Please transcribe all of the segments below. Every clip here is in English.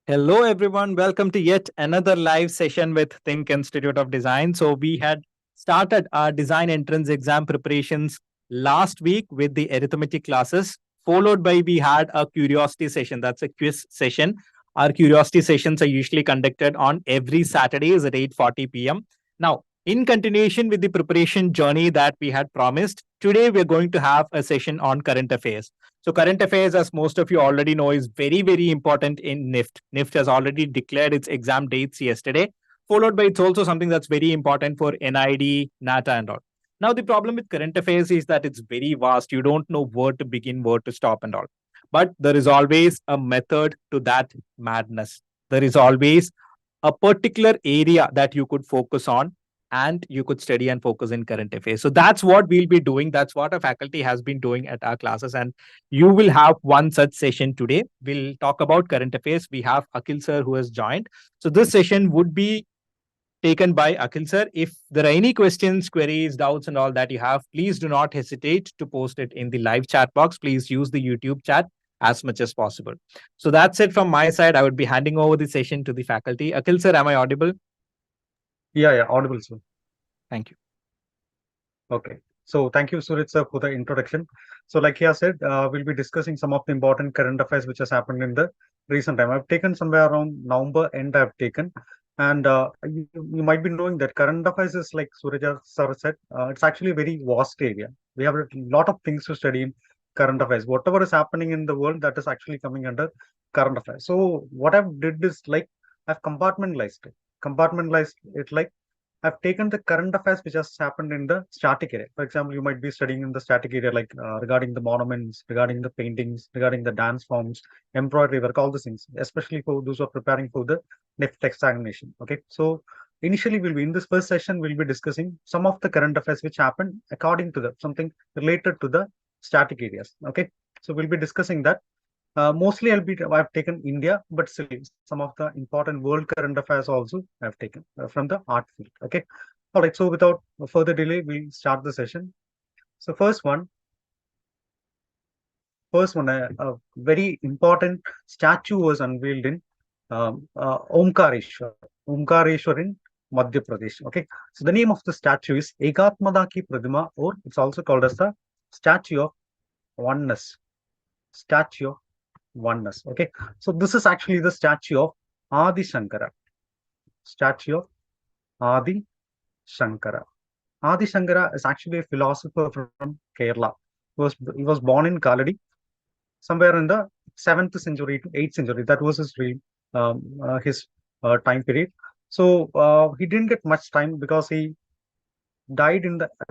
Hello, everyone. Welcome to yet another live session with THiNC Institute of Design. So, we had started our design entrance exam preparations last week with the arithmetic classes, followed by we had a curiosity session. That's a quiz session. Our curiosity sessions are usually conducted on every Saturdays at 8:40 p.m. Now, in continuation with the preparation journey that we had promised, today we're going to have a session on current affairs. So current affairs, as most of you already know, is very, very important in Nift. Nift has already declared its exam dates yesterday, followed by it's also something that's very important for NID, Nata, and all. Now, the problem with current affairs is that it's very vast. You don't know where to begin, where to stop, and all. But there is always a method to that madness. There is always a particular area that you could focus on and you could study and focus in current affairs. So that's what we'll be doing. That's what our faculty has been doing at our classes. And you will have one such session today. We'll talk about current affairs. We have Akhil sir who has joined. So this session would be taken by Akhil sir. If there are any questions, queries, doubts, and all that you have, please do not hesitate to post it in the live chat box. Please use the YouTube chat as much as possible. So that's it from my side. I would be handing over the session to the faculty. Akhil sir, am I audible? Yeah, audible, sir. Thank you. Okay. So thank you, Surit, sir, for the introduction. So like he has said, we'll be discussing some of the important current affairs which has happened in the recent time. I've taken somewhere around November end I've taken. And you might be knowing that current affairs is like Surya sir said, it's actually a very vast area. We have a lot of things to study in current affairs. Whatever is happening in the world, that is actually coming under current affairs. So what I've did is like I've compartmentalized it. Compartmentalized it like I've taken the current affairs which has happened in the static area. For example, you might be studying in the static area, like regarding the monuments, regarding the paintings, regarding the dance forms, embroidery work, all these things, especially for those who are preparing for the Nift examination. Okay, so initially we'll be in this first session, we'll be discussing some of the current affairs which happened according to the something related to the static areas. Okay, so we'll be discussing that. Mostly I've taken India, but still some of the important world current affairs also I've taken from the art field. Okay. All right. So without further delay, we'll start the session. So first one, a very important statue was unveiled in Omkareshwar. Omkareshwar in Madhya Pradesh. Okay. So the name of the statue is Ekatmada Ki Pradima, or it's also called as the Statue of Oneness. Statue of Oneness. Okay, so this is actually the statue of Adi Shankara. Statue of Adi Shankara. Adi Shankara is actually a philosopher from Kerala. He was born in Kaladi, somewhere in the 7th century to 8th century. That was his time period. So he didn't get much time because he died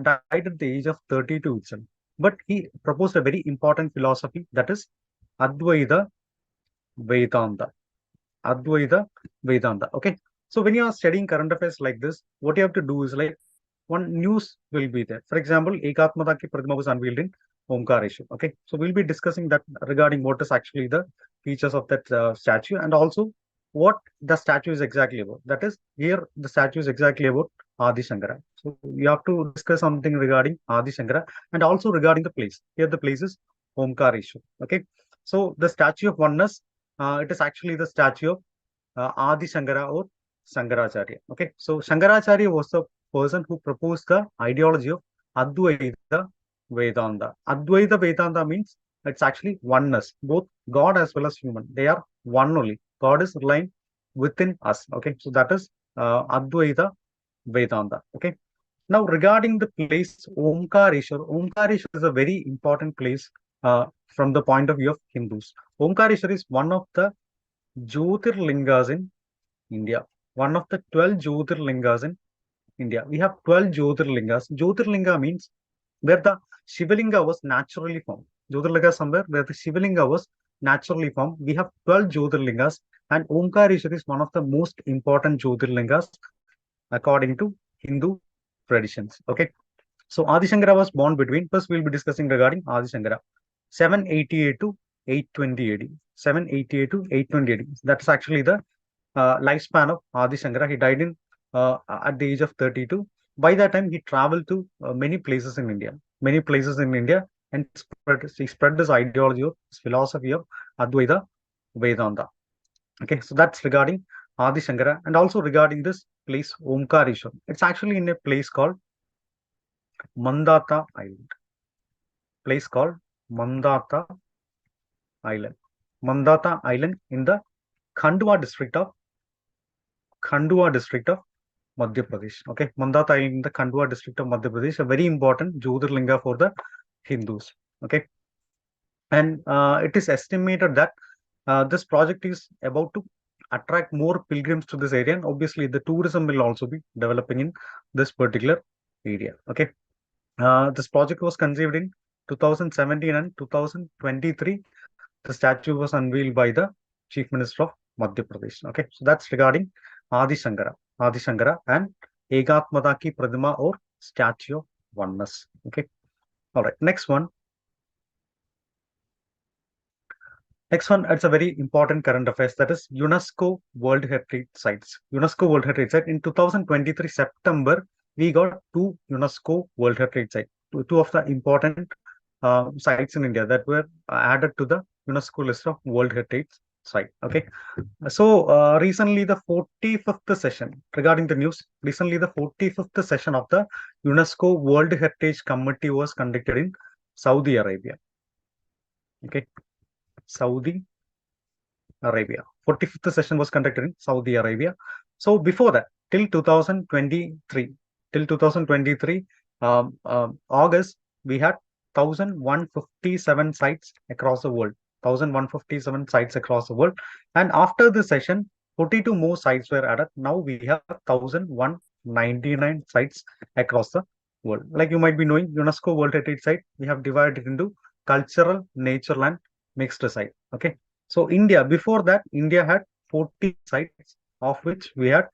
at the age of 32 itself. But he proposed a very important philosophy, that is Advaita Vedanta. Advaita Vedanta. Okay. So when you are studying current affairs like this, what you have to do is like one news will be there. For example, Ekatmata Ki Pradima was unveiled in Omkareshwar. Okay. So we'll be discussing that regarding what is actually the features of that statue and also what the statue is exactly about. That is, here the statue is exactly about Adi Shankara. So you have to discuss something regarding Adi Shankara and also regarding the place. Here the place is Omkareshwar. Okay. So the statue of oneness, it is actually the statue of Adi Shankara or Shankaracharya. Okay, so Shankaracharya was the person who proposed the ideology of Advaita Vedanta. Advaita Vedanta means it's actually oneness, both God as well as human. They are one only. God is lying within us. Okay, so that is Advaita Vedanta. Okay, now regarding the place Omkareshwar, Omkareshwar is a very important place from the point of view of Hindus. Omkareshwar is one of the Jyotirlingas in India. One of the 12 Jyotirlingas in India. We have 12 Jyotirlingas. Jyotirlinga means where the Shivalinga was naturally formed. Jyotirlinga somewhere where the Shivalinga was naturally formed. We have 12 Jyotirlingas and Omkareshwar is one of the most important Jyotirlingas according to Hindu traditions. Okay. So Adi Shankara was born between, first we'll be discussing regarding Adi Shankara, 788 to 820 AD. 788 to 820 AD. That's actually the lifespan of Adi Shankara. He died in at the age of 32. By that time, he traveled to many places in India. Many places in India and he spread this ideology of this philosophy of Advaita Vedanta. Okay, so that's regarding Adi Shankara, and also regarding this place Omkareshwar. It's actually in a place called Mandata Island. Place called Mandata Island. Mandata Island in the Khandwa district of Madhya Pradesh. Okay, Mandata Island in the Khandwa district of Madhya Pradesh, a very important Jyotirlinga for the Hindus. Okay, and it is estimated that this project is about to attract more pilgrims to this area, and obviously the tourism will also be developing in this particular area. Okay, this project was conceived in 2017 and 2023. The statue was unveiled by the Chief Minister of Madhya Pradesh. Okay, so that's regarding Adi Shankara and Egatmadaki Pradima or Statue of Oneness. Okay, all right, next one. Next one, it's a very important current affairs, that is UNESCO World Heritage Sites. UNESCO World Heritage Site in 2023 September, we got two UNESCO World Heritage Sites, two of the important sites in India that were added to the UNESCO list of World Heritage Site. Okay, so recently the 45th session regarding the news. Recently, the 45th session of the UNESCO World Heritage Committee was conducted in Saudi Arabia. Okay, Saudi Arabia. 45th session was conducted in Saudi Arabia. So before that, till 2023, August, we had 1,157 sites across the world. 1,157 sites across the world. And after the session, 42 more sites were added. Now we have 1,199 sites across the world. Like you might be knowing, UNESCO World Heritage Site, we have divided into cultural, natural, and mixed site. Okay. So India, before that, India had 40 sites, of which we had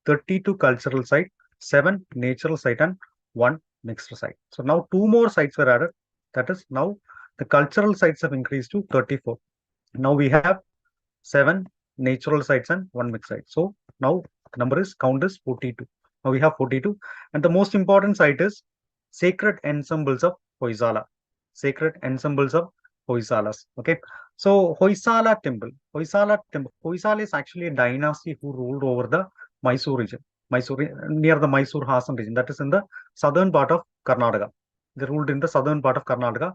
32 cultural sites, 7 natural sites, and 1 mixed site. So now 2 more sites were added. That is, now the cultural sites have increased to 34. Now we have 7 natural sites and 1 mixed site. So now count is 42. Now we have 42. And the most important site is Sacred Ensembles of Hoysala. Sacred Ensembles of Hoysalas. Okay. So Hoysala Temple. Hoysala is actually a dynasty who ruled over the Mysore region. Near the Mysore Hassan region. That is in the southern part of Karnataka. They ruled in the southern part of Karnataka.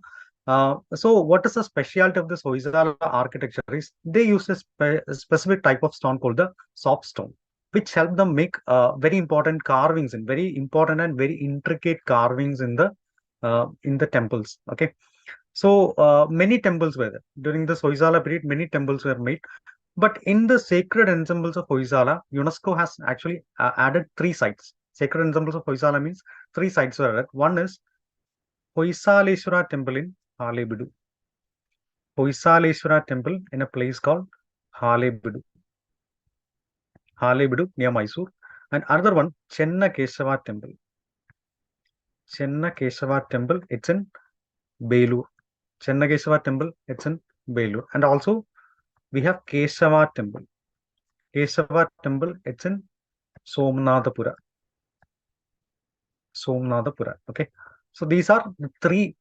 So what is the specialty of this Hoysala architecture is they use a specific type of stone called the soap stone, which help them make very important carvings and very important and very intricate carvings in the temples. Okay. So many temples were there. During this Hoysala period, many temples were made. But in the sacred ensembles of Hoysala, UNESCO has actually added 3 sites. Sacred ensembles of Hoysala means 3 sites were added. One is Hoysaleshwara Temple in Halebedu. Hoysaleshwara Temple in a place called Halebedu. Halebedu near Mysore. And another one, Chenna Keshava Temple. Chenna Keshava Temple, it's in Belur. Chenna Keshava Temple, it's in Belur. And also we have Keshava Temple. Keshava Temple, it's in Somnathapura. Somnathapura. Okay. So these are the 3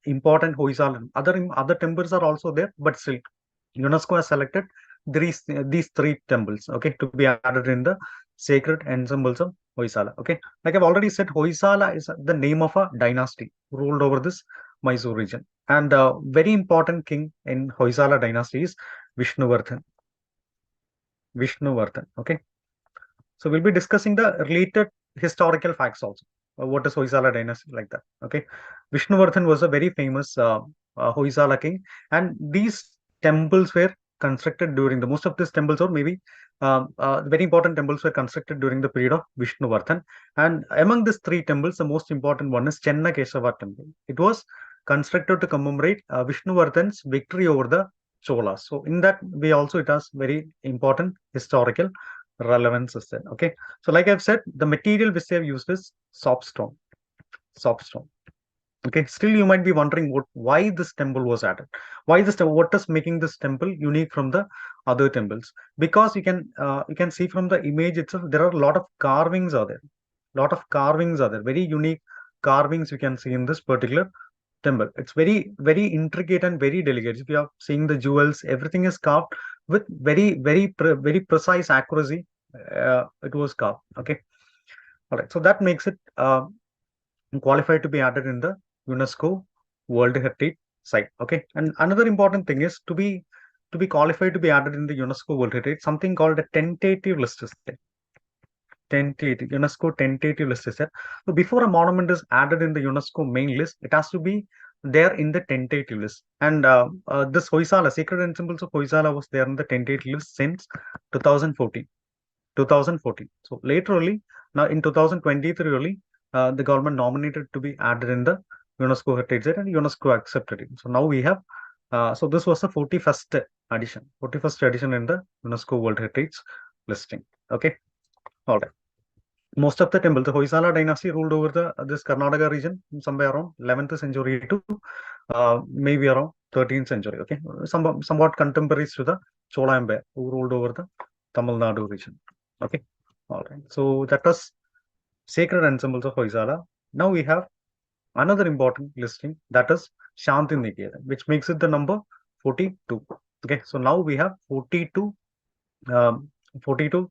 important Hoysala. Other temples are also there, but still UNESCO has selected these 3 temples, okay, to be added in the sacred ensembles of Hoysala. Okay, like I've already said, Hoysala is the name of a dynasty ruled over this Mysore region, and very important king in Hoysala dynasty is Vishnuvardhan. Okay, so we'll be discussing the related historical facts also. What is Hoysala dynasty, like that? Okay, Vishnuvardhan was a very famous Hoysala king, and these temples were constructed during most of these temples, or maybe very important temples were constructed during the period of Vishnuvardhan. And among these 3 temples, the most important one is Chenna Keshava Temple. It was constructed to commemorate Vishnuvardhan's victory over the Cholas. So in that way also it has very important historical relevance is there. Okay, so like I've said, the material which they have used is soapstone. Okay, still you might be wondering why this temple was added. Why this temple? What is making this temple unique from the other temples? Because you can see from the image itself, there are a lot of carvings are there. Very unique carvings you can see in this particular temple. It's very, very intricate and very delicate. If you are seeing the jewels, everything is carved with very precise accuracy. It was carved. Okay, all right. So that makes it qualified to be added in the UNESCO World Heritage Site. Okay, and another important thing is to be qualified to be added in the UNESCO World Heritage, something called a tentative list is there. Tentative UNESCO tentative list is there. So before a monument is added in the UNESCO main list, it has to be there in the tentative list. And this Hoysala, Sacred Ensembles of Hoysala, was there in the tentative list since 2014. 2014. So later only, now in 2023 only, the government nominated to be added in the UNESCO Heritage Site and UNESCO accepted it. So now we have, so this was the 41st edition, 41st edition in the UNESCO World Heritage listing. Okay, all right. Most of the temples, the Hoysala dynasty ruled over this Karnataka region somewhere around 11th century to maybe around 13th century. Okay, somewhat contemporaries to the Chola Empire who ruled over the Tamil Nadu region. Okay, all right. So that was sacred ensembles of Hoysala. Now we have another important listing, that is Shanti Niketan, which makes it the number 42. Okay, so now we have 42 um, 42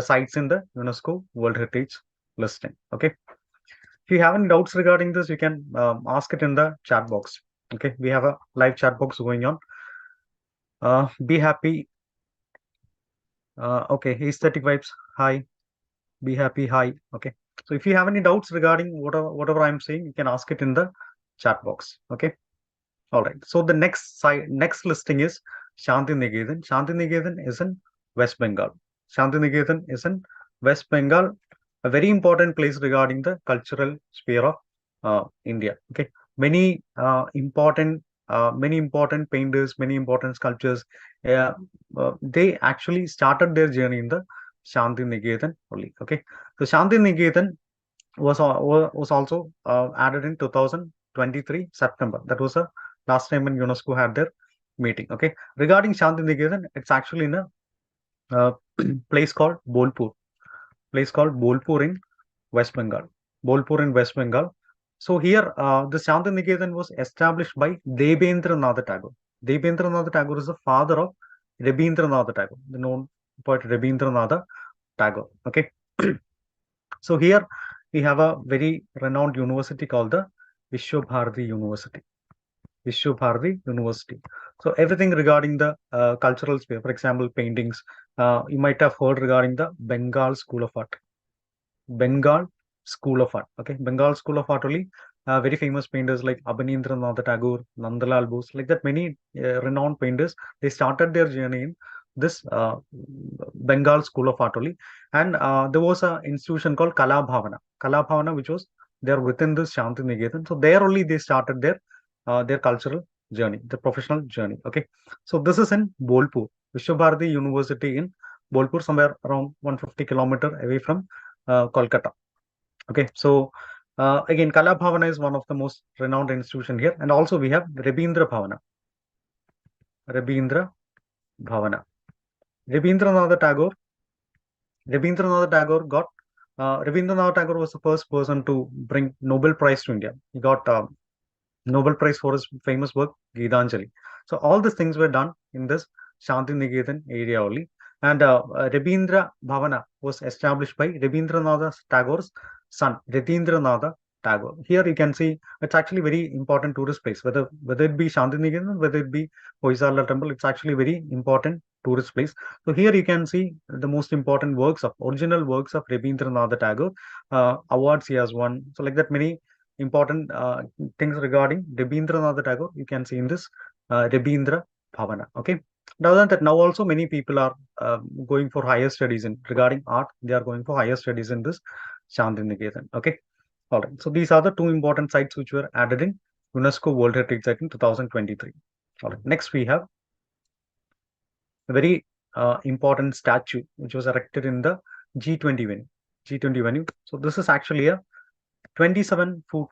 sites in the UNESCO World Heritage listing. Okay, if you have any doubts regarding this, you can ask it in the chat box. Okay, we have a live chat box going on. Be happy. Okay, aesthetic vibes. Hi. Be happy. Hi. Okay. So if you have any doubts regarding whatever I'm saying, you can ask it in the chat box. Okay. All right. So the next listing is Shanti Niketan. Shanti Niketan is in West Bengal. Shanti Niketan is in West Bengal, a very important place regarding the cultural sphere of India. Okay, many important painters, many important sculptors, they actually started their journey in the Shanti Niketan only. Okay, so Shanti Niketan was also added in 2023 September. That was the last time when UNESCO had their meeting. Okay, regarding Shanti Niketan, it's actually in a place called Bolpur. Place called Bolpur in West Bengal. Bolpur in West Bengal. So here, the Shanti Niketan was established by Debendra Nath Tagore. Debendra Nath Tagore is the father of Rabindranath Tagore, the known poet Rabindranath Tagore. Okay. So here we have a very renowned university called the Vishwabharati University. Vishwabharati University. So everything regarding the cultural sphere, for example, paintings, you might have heard regarding the Bengal School of Art. Bengal School of Art. Okay, Bengal School of Art only. Very famous painters like Abanindranath Tagore, Nandalal Bose, like that many renowned painters, they started their journey in this Bengal School of Art only. And there was an institution called Kala Bhavana, which was there within this Shanti Niketan. So there only they started their cultural journey, the professional journey. Okay, so this is in Bolpur, Vishwabharati University in Bolpur, somewhere around 150 kilometer away from Kolkata. Okay, so again, Kala Bhavana is one of the most renowned institution here, and also we have Rabindra Bhavana. Rabindra Bhavana. Rabindranath Tagore. Rabindranath Tagore got. Rabindranath Tagore was the first person to bring Nobel Prize to India. He got Nobel Prize for his famous work Gitanjali. So all these things were done in this Shanti Niketan area only. And Rabindra Bhavana was established by Rabindranath Tagore's son, Rabindranath Tagore. Here you can see it's actually very important tourist place. Whether it be Shanti Niketan, whether it be Hoysala Temple, it's actually very important tourist place. So here you can see the most important original works of Rabindranath Tagore. Awards he has won. So like that many important things regarding Rabindranath Tagore you can see in this Rabindra Bhavana. Okay. Now that now also many people are going for higher studies in regarding art. They are going for higher studies in this Shanti Niketan. Okay. All right. So these are the two important sites which were added in UNESCO World Heritage Site in 2023. All right. Next we have a very important statue which was erected in the G20 venue. G20 venue. So this is actually a 27-foot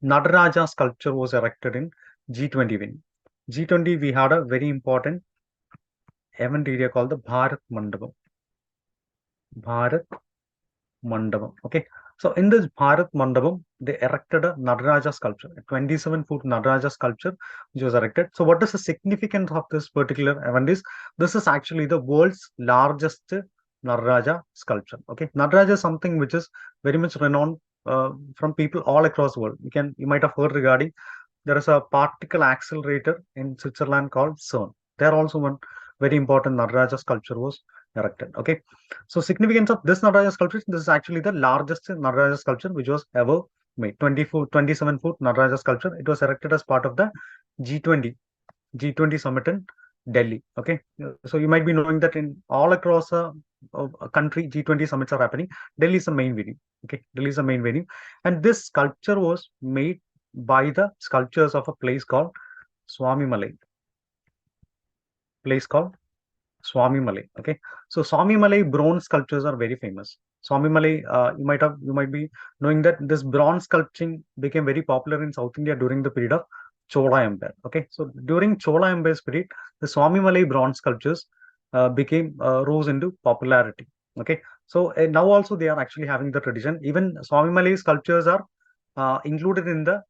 Naraja sculpture was erected in G20 venue. G20 we had a very important event area called the Bharat Mandapam. Bharat Mandapam. Okay. So in this Bharat Mandapam, they erected a Naraja sculpture, a 27-foot Naraja sculpture, which was erected. So what is the significance of this particular event is, this is actually the world's largest Naraja sculpture. Okay, Naraja is something which is very much renowned from people all across the world. You might have heard regarding, there is a particle accelerator in Switzerland called CERN. There also one very important Naraja sculpture was erected. Okay, so significance of this Naraja sculpture, this is actually the largest Naraja sculpture which was ever made. 27-foot Naraja sculpture. It was erected as part of the G20 summit in Delhi. Okay, so you might be knowing that in all across a country, G20 summits are happening. Delhi is the main venue. Okay, Delhi is the main venue, and this sculpture was made by the sculptures of a place called Swami Malay. Swami Malay. Okay, so Swami Malay bronze sculptures are very famous. Swami Malay, you might be knowing that this bronze sculpting became very popular in South India during the period of Chola Empire. Okay, so during Chola Empire's period, the Swami Malay bronze sculptures rose into popularity. Okay, so now also they are actually having the tradition. Even Swami Malay sculptures are included in the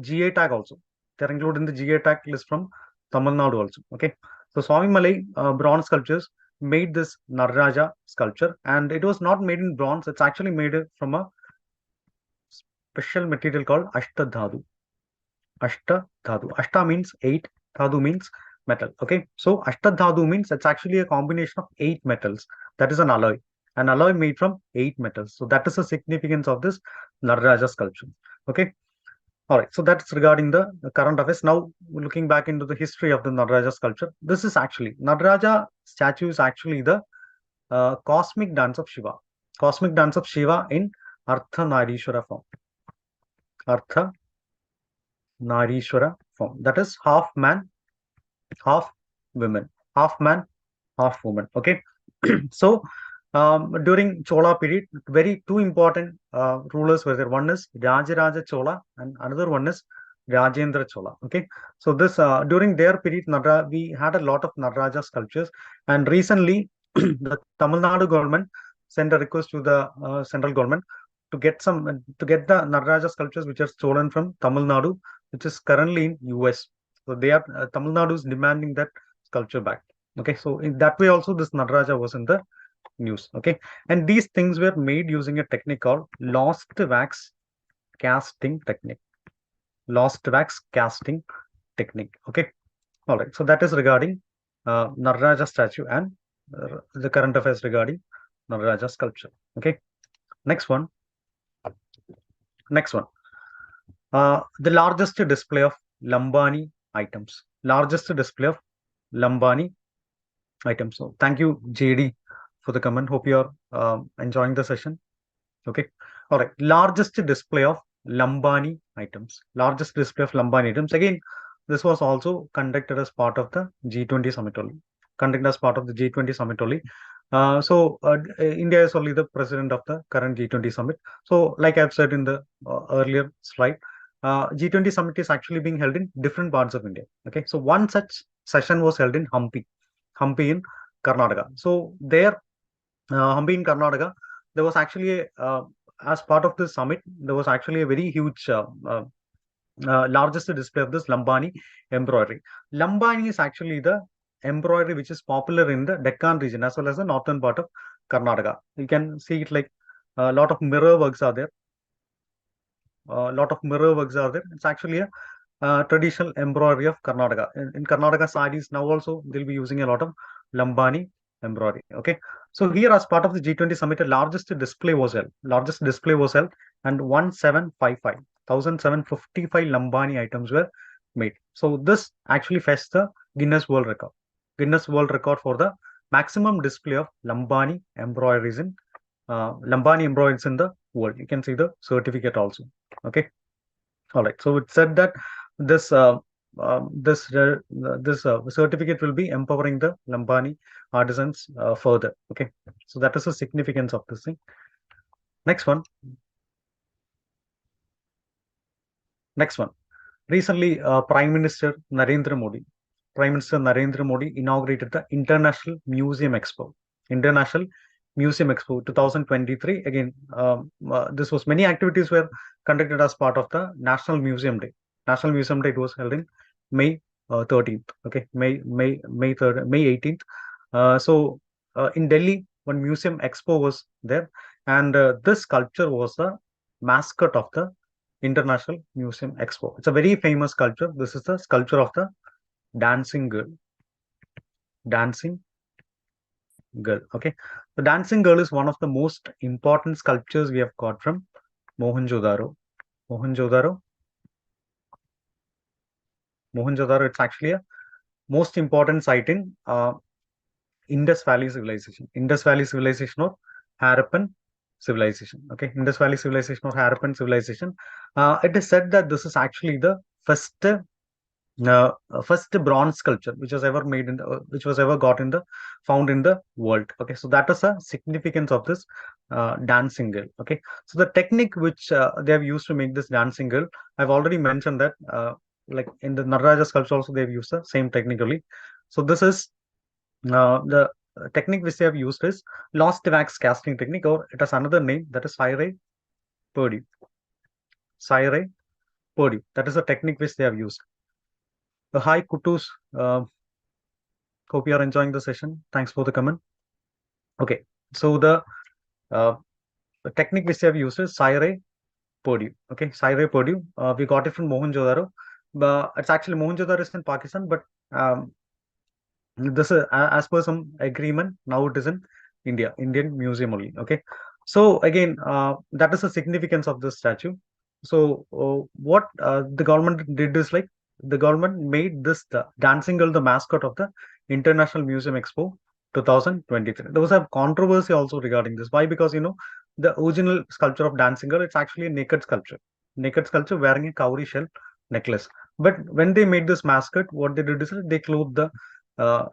GA tag also. They are included in the GA tag list from Tamil Nadu also. Okay, so Swami Malay bronze sculptures made this Naraja sculpture, and it was not made in bronze. It's actually made from a special material called Ashtadhatu. Ashta means 8, Dhatu means metal. Okay, so Ashtadhatu means it's actually a combination of 8 metals. That is an alloy made from 8 metals. So that is the significance of this Naraja sculpture. Okay. All right, so that's regarding the current affairs. Now, looking back into the history of the Naraja sculpture, this is actually, Naraja statue is actually the cosmic dance of Shiva. Cosmic dance of Shiva in Artha Narishwara form. Artha Narishwara form. That is half man, half women. Half man, half woman. Okay. So, during Chola period, two important rulers were there. One is Rajaraja Chola and another one is Rajendra Chola. Okay, so this during their period, we had a lot of Naraja sculptures, and recently the Tamil Nadu government sent a request to the central government to get the Naraja sculptures which are stolen from Tamil Nadu, which is currently in US. So they are Tamil Nadu is demanding that sculpture back. Okay, so in that way also this Naraja was in the news. Okay, and these things were made using a technique called lost wax casting technique. Okay, all right, so that is regarding Naraja statue and the current affairs regarding Naraja sculpture. Okay, next one, the largest display of Lambani items. So thank you, JD, for the comment. Hope you are enjoying the session. Okay, all right, largest display of Lambani items. Again, this was also conducted as part of the G20 summit only. India is only the president of the current G20 summit. So like I've said in the earlier slide, G20 summit is actually being held in different parts of India. Okay, so one such session was held in Hampi in Karnataka. So there, Hampi in Karnataka, there was actually as part of this summit, there was actually a very huge largest display of this Lambani embroidery. Lambani is actually the embroidery which is popular in the Deccan region as well as the northern part of Karnataka. You can see it like a lot of mirror works are there. It's actually a traditional embroidery of Karnataka. In Karnataka sarees now also they'll be using a lot of Lambani embroidery. Okay, so here as part of the G20 summit, the largest display was held, and 1755 Lambani items were made. So this actually fetched the Guinness World Record for the maximum display of Lambani embroideries in the world. You can see the certificate also. Okay, all right. So it said that this certificate will be empowering the Lambani artisans further. Okay, so that is the significance of this thing. Next one. Recently, Prime Minister Narendra Modi inaugurated the International Museum Expo. Museum Expo 2023. Again, this was many activities were conducted as part of the National Museum Day. National Museum Day, it was held in May 13th. Okay, May 3rd, May 18th. So in Delhi, one Museum Expo was there, and this sculpture was the mascot of the International Museum Expo. It's a very famous sculpture. This is the sculpture of the dancing girl. Dancing girl. Okay, the dancing girl is one of the most important sculptures we have got from Mohenjo-daro. Mohenjo-daro. Mohenjo-daro. It's actually a most important site in Indus Valley civilization. Indus Valley civilization or Harappan civilization. Okay, Indus Valley civilization or Harappan civilization. It is said that this is actually the first bronze sculpture which was ever made in the, which was ever got in the found in the world. Okay, so that is a significance of this dancing girl. Okay, so the technique which they have used to make this dancing girl, I've already mentioned that like in the Naraja sculpture also they've used the same technique only. So this is the technique which they have used is lost wax casting technique, or it has another name, that is Saire Purdy. Saire Purdy. That is the technique which they have used. Hi Kutus, hope you are enjoying the session. Thanks for the comment. Okay, so the technique which they have used is Saire Purdy. Okay, Saire Purdy. We got it from Mohenjo-daro. It's actually Mohenjo-daro is in Pakistan, but this is as per some agreement. Now it is in India, Indian Museum only. Okay, so again, that is the significance of this statue. So what the government did is like the government made this the dancing girl the mascot of the International Museum Expo 2023. There was a controversy also regarding this. Why? Because the original sculpture of dancing girl, it's actually a naked sculpture wearing a cowrie shell necklace. But when they made this mascot, what they did is they clothed the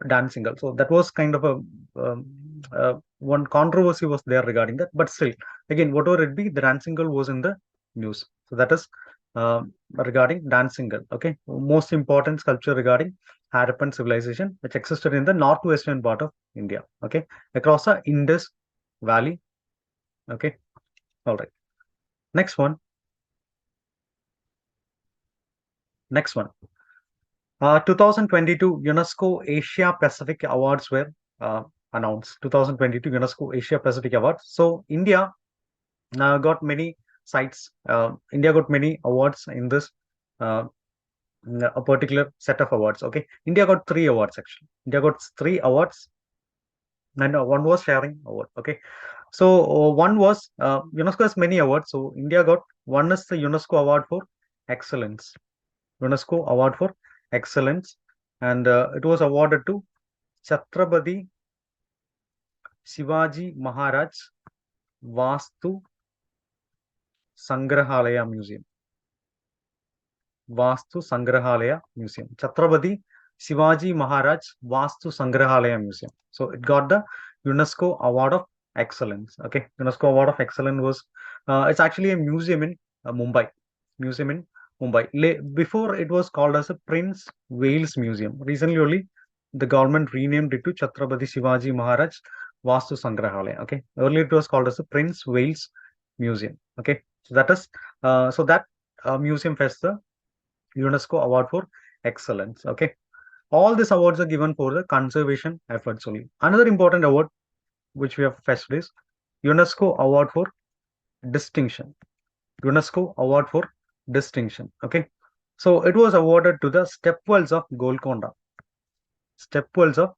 dancing girl. So that was kind of a one controversy was there regarding that. But still, again, whatever it be, the dancing girl was in the news. So that is regarding dancing girl. Okay, most important sculpture regarding Harappan civilization, which existed in the northwestern part of India. Okay, across the Indus Valley. Okay, all right. Next one. Next one. 2022 UNESCO Asia Pacific Awards were announced. 2022 UNESCO Asia Pacific Awards. So India got many sites. India got many awards in this a particular set of awards. Okay, India got 3 awards actually. India got 3 awards, and one was sharing award. Okay, so one was UNESCO has many awards. So India got one is the UNESCO Award for Excellence. UNESCO Award for Excellence, and it was awarded to Chhatrapati Shivaji Maharaj Vastu Sangrahalaya Museum. Vastu Sangrahalaya Museum. Chhatrapati Shivaji Maharaj Vastu Sangrahalaya Museum. So it got the UNESCO Award of Excellence. Okay, UNESCO Award of Excellence was it's actually a museum in Mumbai. Museum in Mumbai. Before it was called as a Prince Wales Museum. Recently only the government renamed it to Chhatrapati Shivaji Maharaj Vastu Sangrahalaya. Okay, earlier it was called as a Prince Wales Museum. Okay, so that is so that museum fetched the UNESCO Award for Excellence. Okay, all these awards are given for the conservation efforts only. Another important award which we have fetched is UNESCO Award for Distinction. UNESCO Award for Distinction. Okay, so it was awarded to the Stepwells of Golconda. Stepwells of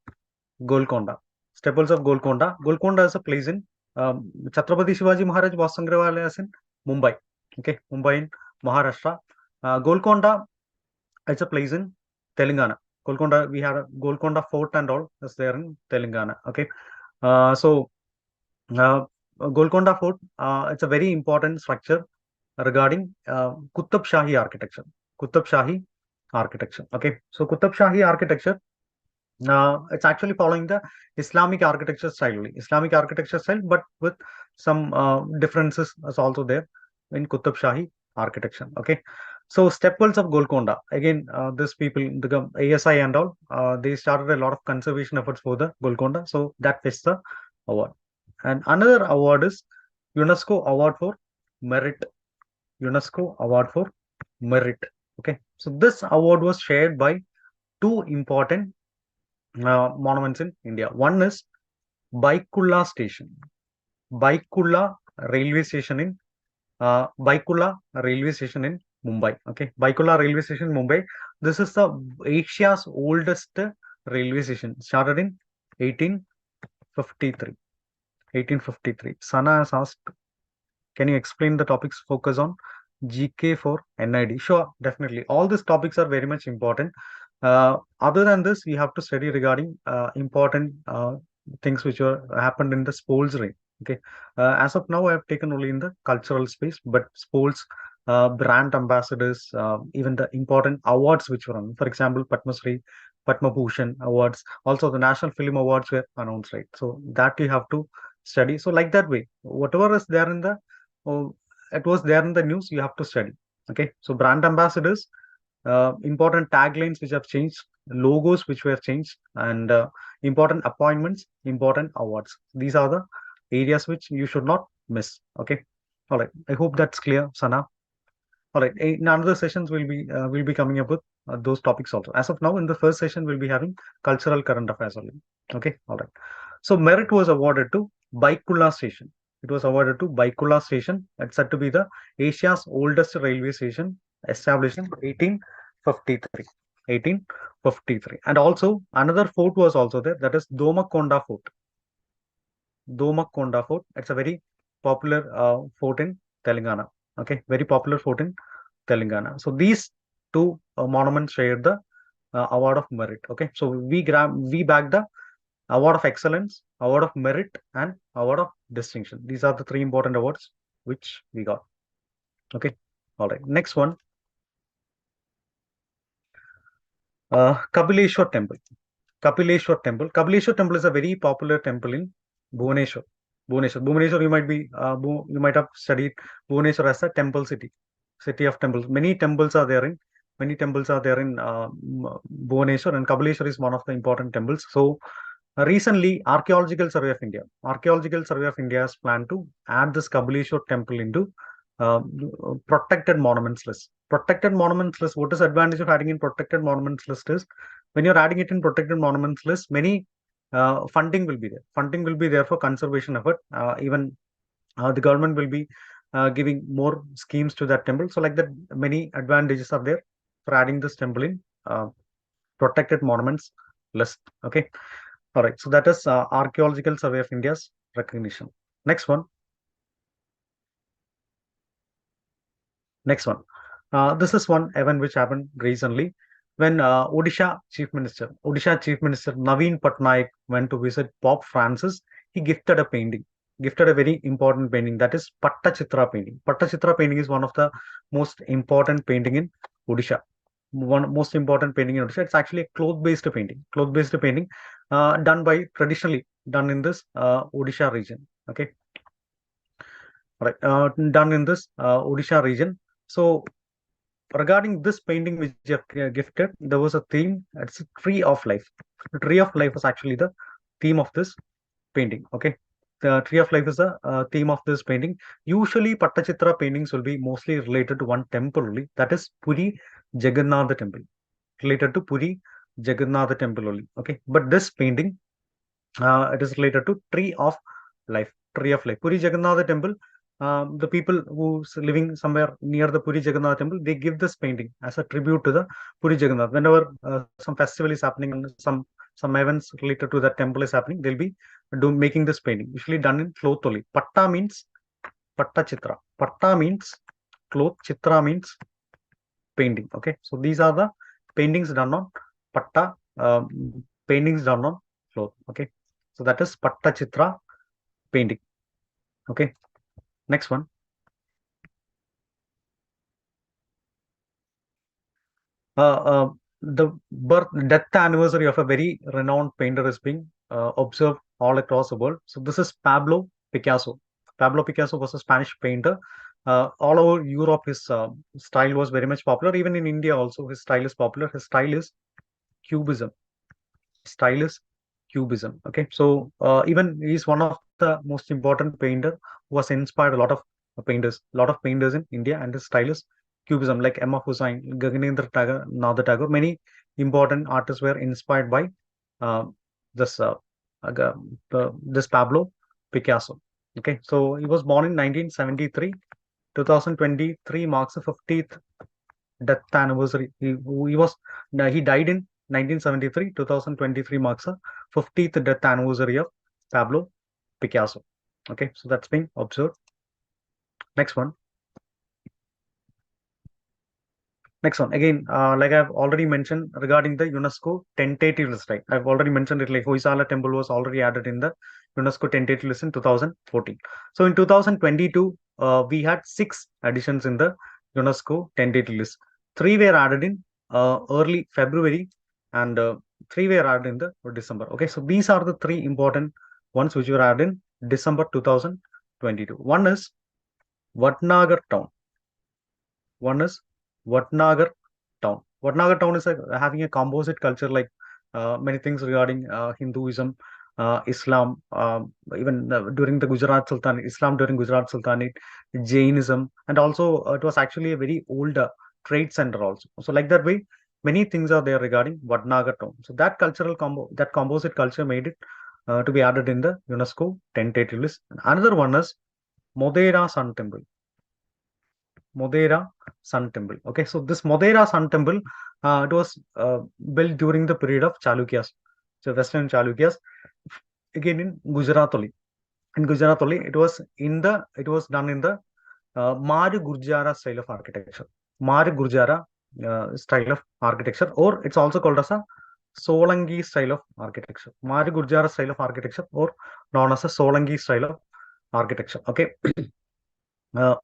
Golconda. Stepwells of Golconda. Golconda is a place in Chhatrapati Shivaji Maharaj Vasangravalaya is in Mumbai. Okay, Mumbai in Maharashtra. Golconda is a place in Telangana. Golconda, we have a Golconda Fort and all is there in Telangana. Okay, so Golconda Fort, it's a very important structure regarding Qutub Shahi architecture. Qutub Shahi architecture. Okay, so Qutub Shahi architecture, it's actually following the Islamic architecture style only. Islamic architecture style, but with some differences is also there in Qutub Shahi architecture. Okay, so Stepwells of Golconda. Again, these people, the ASI and all, they started a lot of conservation efforts for the Golconda. So that fetched the award. And another award is UNESCO Award for Merit. UNESCO Award for Merit. Okay, so this award was shared by two important monuments in India. One is Baikulla Station, Baikulla Railway Station in Baikulla Railway Station in Mumbai. Okay, Baikulla Railway Station, Mumbai. This is the Asia's oldest railway station. Started in 1853. 1853. Sana has asked, can you explain the topics focus on GK for NID? Sure, definitely. All these topics are very much important. Other than this, we have to study regarding important things which happened in the sports ring. Okay. As of now, I have taken only in the cultural space, but sports, brand ambassadors, even the important awards which were on. For example, Padma Shri, Padma Bhushan awards. Also, the National Film Awards were announced, right? So that you have to study. So like that way, whatever is there in the it was there in the news, you have to study. Okay, so brand ambassadors, important taglines which have changed, logos which were changed, and important appointments, important awards. These are the areas which you should not miss. Okay, all right, I hope that's clear, Sana. All right, in another sessions we'll be coming up with those topics also. As of now, in the first session we'll be having cultural current affairs only. Okay, all right. So merit was awarded to Baikulla Station. It was awarded to Baikulla Station. It's said to be the Asia's oldest railway station, established in 1853. 1853. And also another fort was also there. That is Domakonda Fort. Domakonda Fort. It's a very popular fort in Telangana. Okay, very popular fort in Telangana. So these two monuments share the award of merit. Okay, so we back the award of excellence, award of merit, and award of distinction. These are the three important awards which we got. Okay, all right. Next one, Kapileshwar Temple. Kapileshwar Temple. Kapileshwar Temple is a very popular temple in Bhubaneswar. Bhubaneswar. You might have studied Bhubaneswar as a temple city, city of temples. Many temples are there in Bhubaneswar, and Kapileshwar is one of the important temples. So recently, Archaeological Survey of India has planned to add this Kapileshwar Temple into uh, protected monuments list. Protected monuments list. What is advantage of adding in protected monuments list is when you're adding it in protected monuments list, many funding will be there. Funding will be there for conservation effort. Even the government will be giving more schemes to that temple. So like that, many advantages are there for adding this temple in protected monuments list. Okay. All right. So that is Archaeological Survey of India's recognition. Next one. Next one. This is one event which happened recently when Odisha Chief Minister Naveen Patnaik went to visit Pope Francis. He gifted a painting, gifted a very important painting, that is Pattachitra painting. Pattachitra painting is one of the most important painting in Odisha. One most important painting in Odisha. It's actually a cloth-based painting. Cloth-based painting traditionally done in this Odisha region. Okay. All right. Done in this Odisha region. So regarding this painting which you have gifted, there was a theme. It's a tree of life. The tree of life was actually the theme of this painting. Okay, the tree of life is the theme of this painting. Usually, Pattachitra paintings will be mostly related to one temple only. That is Puri Jagannath Temple. Related to Puri Jagannath Temple only. Okay, but this painting, it is related to tree of life. Tree of life. Puri Jagannath Temple. The people who's living somewhere near the Puri Jagannath Temple, they give this painting as a tribute to the Puri Jagannath. Whenever some festival is happening and some events related to that temple is happening, they'll be making this painting. Usually done in cloth only. Patta means Patta Chitra. Patta means cloth. Chitra means painting. Okay, so these are the paintings done on Patta. Paintings done on cloth. Okay, so that is Patta Chitra painting. Okay. Next one. The death anniversary of a very renowned painter is being observed all across the world. So this is Pablo Picasso. Pablo Picasso was a Spanish painter. All over Europe, his style was very much popular. Even in India also, his style is popular. His style is Cubism. Style is Cubism. Okay, so even he's one of the most important painter who has inspired a lot of painters in India, and his style is Cubism, like M. F. Hussain, Gaganendra Tagore, Nada Tagore. Many important artists were inspired by uh, this this Pablo Picasso. Okay, so he was born in 1973. 2023 marks the 50th death anniversary. He died in 1973. 2023 marks the 50th death anniversary of Pablo Picasso. Okay, so that's been observed. Next one. Next one. Again, like I've already mentioned regarding the UNESCO tentative list, right? I've already mentioned it, like Hoysala Temple was already added in the UNESCO tentative list in 2014. So in 2022, we had 6 additions in the UNESCO tentative list. 3 were added in early February, and 3 were added in the December. Okay, so these are the 3 important ones which were added in December 2022. One is Vatnagar town. One is Vatnagar town. Vatnagar town is having a composite culture, like many things regarding Hinduism, Islam, even during the Gujarat Sultanate, Islam during Gujarat Sultanate, Jainism, and also it was actually a very old trade center also. So like that way, many things are there regarding Vatnagar town. So that that composite culture made it to be added in the UNESCO tentative list. Another one is Modera Sun Temple. Modera Sun Temple. Okay, so this Modera Sun Temple, it was built during the period of Chalukyas, so Western Chalukyas, again in Gujarat only. In Gujarat only, it was done in the Mari Gurjara style of architecture. Mari Gurjara style of architecture, or it's also called as a Solangi style of architecture. Mari Gurjara style of architecture, or known as a Solangi style of architecture. Okay. uh,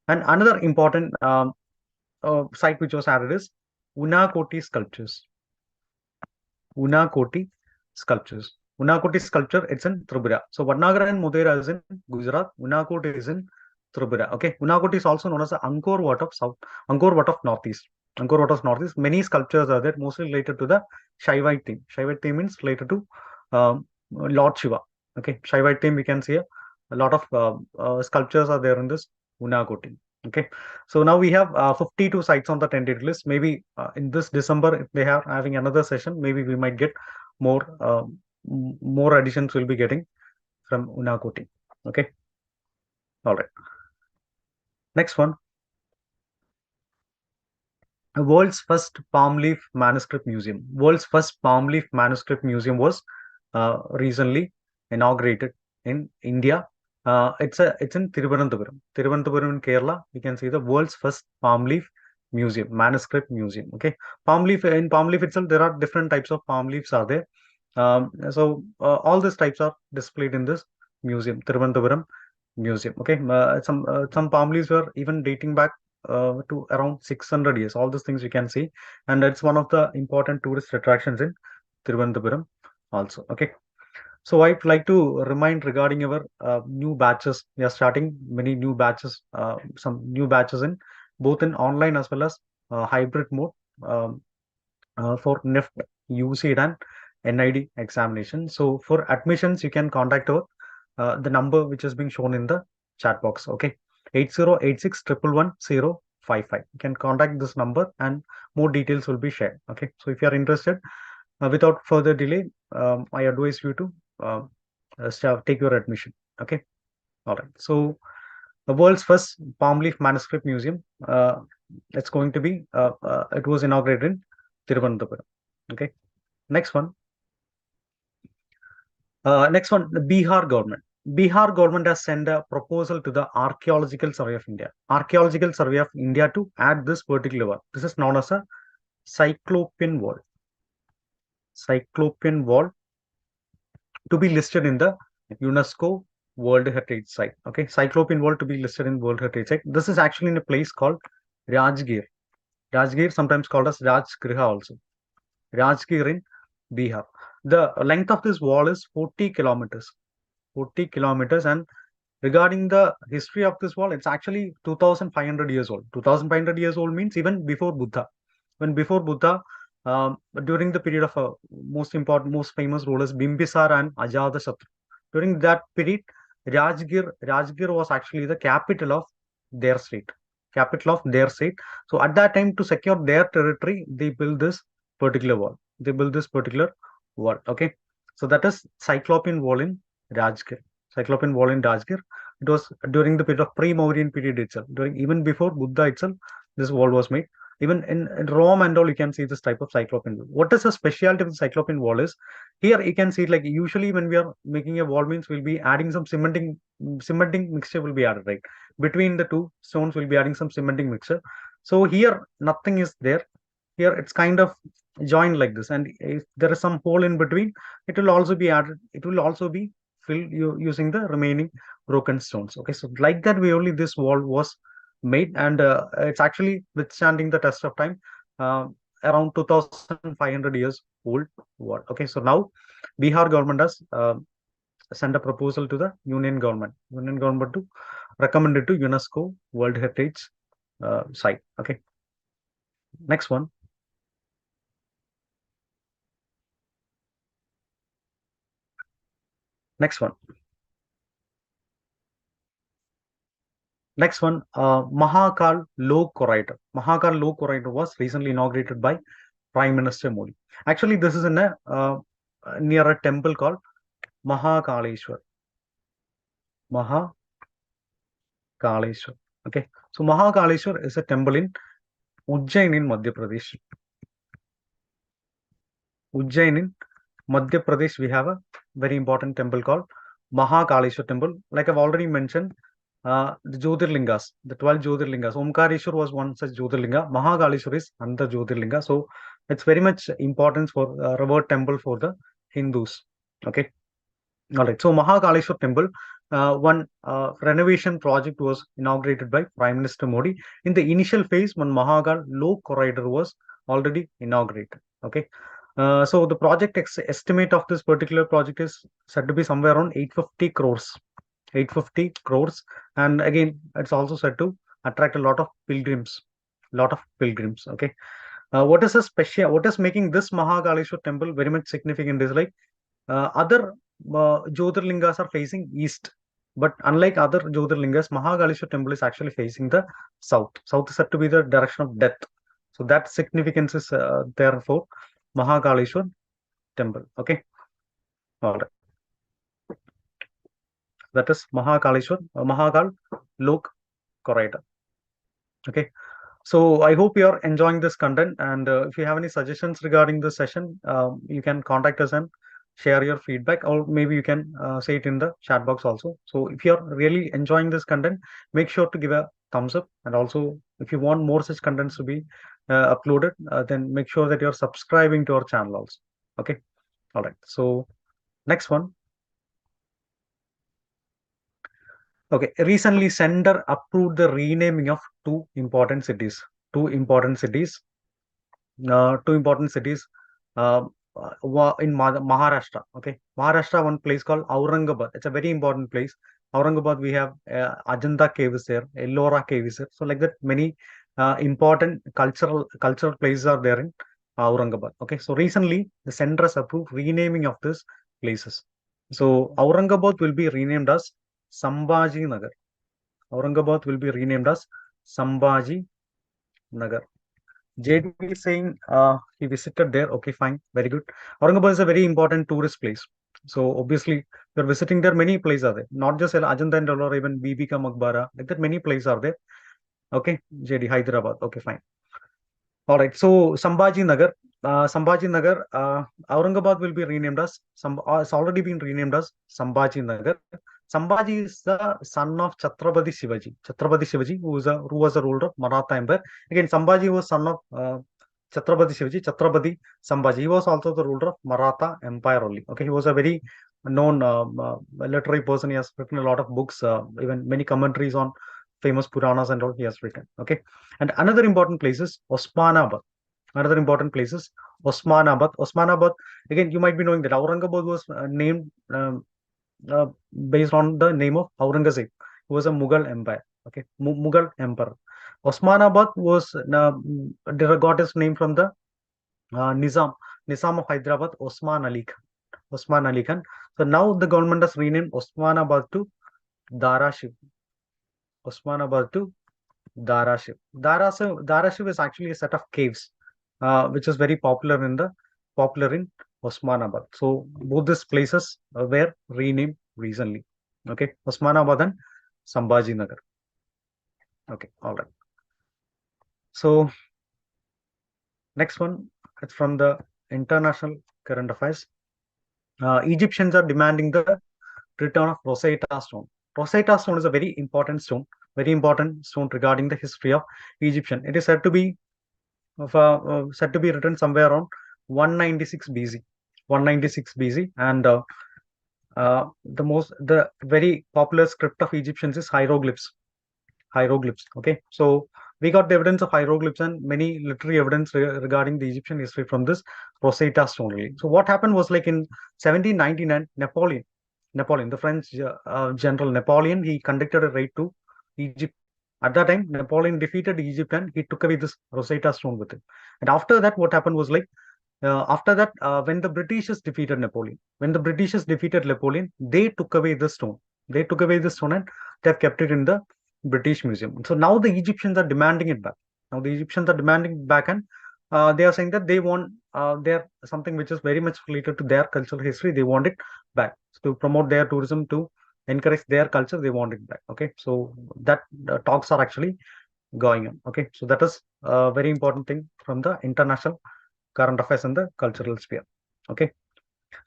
and another important site which was added is Unakoti sculptures. Unakoti sculptures. Unakoti sculpture, it's in Tripura. So Vatnagar and Modera is in Gujarat. Unakoti is in Tripura. Okay. Unakoti is also known as the Angkor Wat of South, Angkor Wat of Northeast. Angkor Wat of Northeast. Many sculptures are there, mostly related to the Shaivite theme. Shaivite theme means related to Lord Shiva. Okay. Shaivite theme, we can see a lot of sculptures are there in this Unakoti. Okay, so now we have 52 sites on the tentative list. Maybe in this December, if they are having another session, maybe we might get more additions. We'll be getting from Unakoti. Okay, all right. Next one. World's first palm leaf manuscript museum. World's first palm leaf manuscript museum was recently inaugurated in India. It's in Trivandrum. Trivandrum in Kerala. You can see the world's first palm leaf museum, manuscript museum. Okay, palm leaf, in palm leaf itself, there are different types of palm leaves are there. So all these types are displayed in this museum, Trivandrum museum. Okay, some palm leaves were even dating back to around 600 years. All these things you can see, and it's one of the important tourist attractions in Trivandrum also. Okay, so I'd like to remind regarding our new batches. We are starting many new batches, some new batches in both in online as well as hybrid mode for Nift, uceed, and NID examination. So for admissions, you can contact our the number which is being shown in the chat box. Okay, 8086 111 You can contact this number and more details will be shared. Okay, so if you are interested, without further delay, I advise you to take your admission. Okay, all right. So the world's first palm leaf manuscript museum, it's going to be it was inaugurated in Tiruvananthapuram. Okay, next one. The Bihar government. Bihar government has sent a proposal to the Archaeological Survey of India. Archaeological Survey of India to add this particular wall. This is known as a Cyclopean wall. Cyclopean wall to be listed in the UNESCO World Heritage Site. Okay, Cyclopean wall to be listed in World Heritage Site. This is actually in a place called Rajgir. Rajgir, sometimes called as Rajgriha also. Rajgir in Bihar. The length of this wall is 40 kilometers. 40 kilometers. And regarding the history of this wall, it's actually 2500 years old. 2500 years old means even before Buddha. When before Buddha, during the period of most famous rulers Bimbisar and Ajatashatru. During that period, Rajgir was actually the capital of their state. Capital of their state. So at that time, to secure their territory, they built this particular wall. They built this particular wall. Okay. So that is Cyclopean wall in Rajgir. Cyclopean wall in Rajgir. It was during the period of pre-Mauryan period itself. Even before Buddha itself, this wall was made. Even in Rome and all, you can see this type of cyclopean wall. What is the specialty of the cyclopean wall is, here you can see, like usually when we are making a wall means we'll be adding some cementing mixture will be added, right? Between the two stones we'll be adding some cementing mixture. So here nothing is there. Here it's kind of joined like this, and if there is some hole in between, it will also be added. It will also be filled using the remaining broken stones. Okay, so like that way only this wall was made, and it's actually withstanding the test of time. Around 2500 years old wall. Okay, so now Bihar government has sent a proposal to the union government to recommend it to UNESCO World Heritage site. Okay, next one. Next one. Next one, Mahakal Lok Corridor. Mahakal Lok Corridor was recently inaugurated by Prime Minister Modi. Actually, this is in a near a temple called Mahakaleshwar. Mahakaleshwar. Okay, so Mahakaleshwar is a temple in Ujjain in Madhya Pradesh. Ujjain in Madhya Pradesh, we have a very important temple called Mahakaleshwar Temple. Like I've already mentioned, the Jyotirlingas, the 12 Jyotirlingas. Omkareshwar was one such Jyotirlinga. Mahakaleshwar is another Jyotirlinga. So it's very much important for revered temple for the Hindus. Okay. All right. So Mahakaleshwar Temple, one renovation project was inaugurated by Prime Minister Modi. In the initial phase, one Mahakal Lok Corridor was already inaugurated. Okay. So the project estimate of this particular project is said to be somewhere around 850 crores. 850 crores, and again it's also said to attract a lot of pilgrims. Okay, what is making this Mahakaleshwar temple very much significant is, like other Jyotirlingas are facing east, but unlike other Jyotirlingas, Mahakaleshwar temple is actually facing the south. South is said to be the direction of death, so that significance is there for Mahakaleshwar temple. Okay, all right. That is Mahakaleshwar, Mahakal Lok Corridor. Okay, so I hope you are enjoying this content, and if you have any suggestions regarding this session, you can contact us and share your feedback, or maybe you can say it in the chat box also. So if you're really enjoying this content, make sure to give a thumbs up, and also if you want more such contents to be uploaded, then make sure that you're subscribing to our channel also. Okay, all right. So next one. Okay, recently Center approved the renaming of two important cities. Two important cities. In Maharashtra. Okay, Maharashtra, one place called Aurangabad. It's a very important place. Aurangabad, we have Ajanta cave is there, Ellora cave is there. So like that, many important cultural places are there in Aurangabad. Okay, so recently the center has approved renaming of these places. So Aurangabad will be renamed as Sambhaji Nagar. Aurangabad will be renamed as Sambhaji Nagar. JD is saying he visited there. Okay, fine, very good. Aurangabad is a very important tourist place. So obviously, you're visiting there. Many places are there, not just Ajanta and Ellora, even Bibi Ka Maqbara. Like that, many places are there. Okay, JD, Hyderabad. Okay, fine. All right. So Sambhaji Nagar, Aurangabad will be renamed as it's already been renamed as Sambhaji Nagar. Sambhaji is the son of Chhatrapati Shivaji. Chhatrapati Shivaji, who was the ruler of Maratha Empire. Again, Sambhaji was son of Chhatrapati Shivaji. Chhatrapati Sambhaji. He was also the ruler of Maratha Empire only. Okay, he was a very known literary person. He has written a lot of books, even many commentaries on famous Puranas and all he has written. Okay, and another important place is Osmanabad. Another important place is Osmanabad. Osmanabad, again, you might be knowing that Aurangabad was named based on the name of Aurangzeb, who was a Mughal empire. Okay, Mughal emperor. Osmanabad was got its name from the Nizam of Hyderabad, Osman Ali Khan. So now the government has renamed Osmanabad to Daraship. Osmanabad to Daraship. Daraship is actually a set of caves, which is very popular in Osmanabad. So both these places were renamed recently. Okay, Osmanabad and Sambhaji Nagar. Okay, all right. So next one, it's from the international current affairs. Egyptians are demanding the return of Rosetta Stone. Rosetta Stone is a very important stone regarding the history of Egyptian. It is said to be written somewhere around 196 BC. 196 BC, and the very popular script of Egyptians is hieroglyphs. Okay, so we got the evidence of hieroglyphs and many literary evidence regarding the Egyptian history from this Rosetta Stone. Really. So what happened was, like, in 1799, Napoleon, the French general Napoleon, he conducted a raid to Egypt. At that time, Napoleon defeated Egypt and he took away this Rosetta Stone with him. And after that, what happened was, like, when the Britishers defeated Napoleon, they took away the stone. And they've kept it in the British Museum. So now the Egyptians are demanding it back. And they are saying that they want something which is very much related to their cultural history. They want it back. So to promote their tourism, to encourage their culture, they want it back. Okay, so that talks are actually going on. Okay, so that is a very important thing from the international current affairs in the cultural sphere. Okay,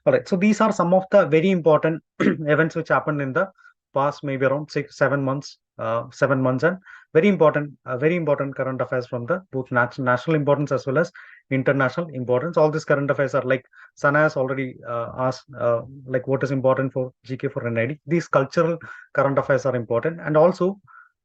all right. So these are some of the very important events which happened in the past, maybe around 7 months, and very important current affairs from the both national importance as well as international importance. All these current affairs are, like Sana has already asked, like, what is important for GK for NID. These cultural current affairs are important, and also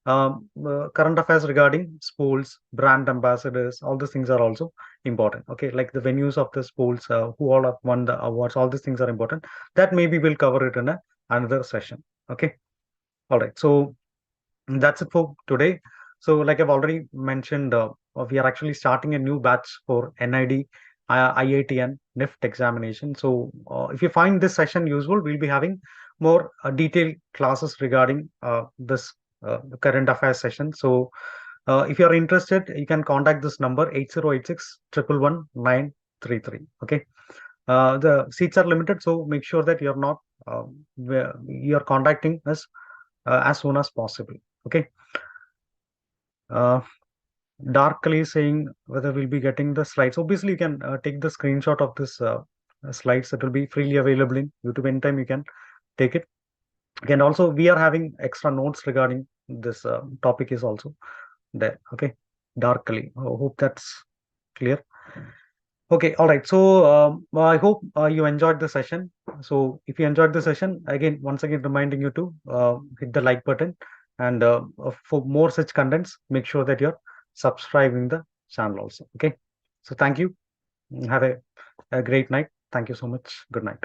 current affairs regarding schools, brand ambassadors, all these things are also important. Okay, like the venues of the schools, who all have won the awards, all these things are important. That maybe we'll cover it in another session. Okay, all right. So that's it for today. So, like I've already mentioned, we are actually starting a new batch for NID, IIT, and Nift examination. So if you find this session useful, we'll be having more detailed classes regarding this current affairs session. So if you are interested, you can contact this number 8086 111 933. Okay, the seats are limited, so make sure that you're not you're contacting us as soon as possible. Okay. Darkly saying whether we'll be getting the slides. Obviously, you can take the screenshot of this slides that will be freely available in YouTube. Anytime you can take it. And also, we are having extra notes regarding this topic is also there. Okay, Darkly. I hope that's clear. Okay, all right. So I hope you enjoyed the session. So if you enjoyed the session, once again reminding you to hit the like button, and for more such contents, make sure that you're subscribing the channel also. Okay. So thank you. Have a great night. Thank you so much. Good night.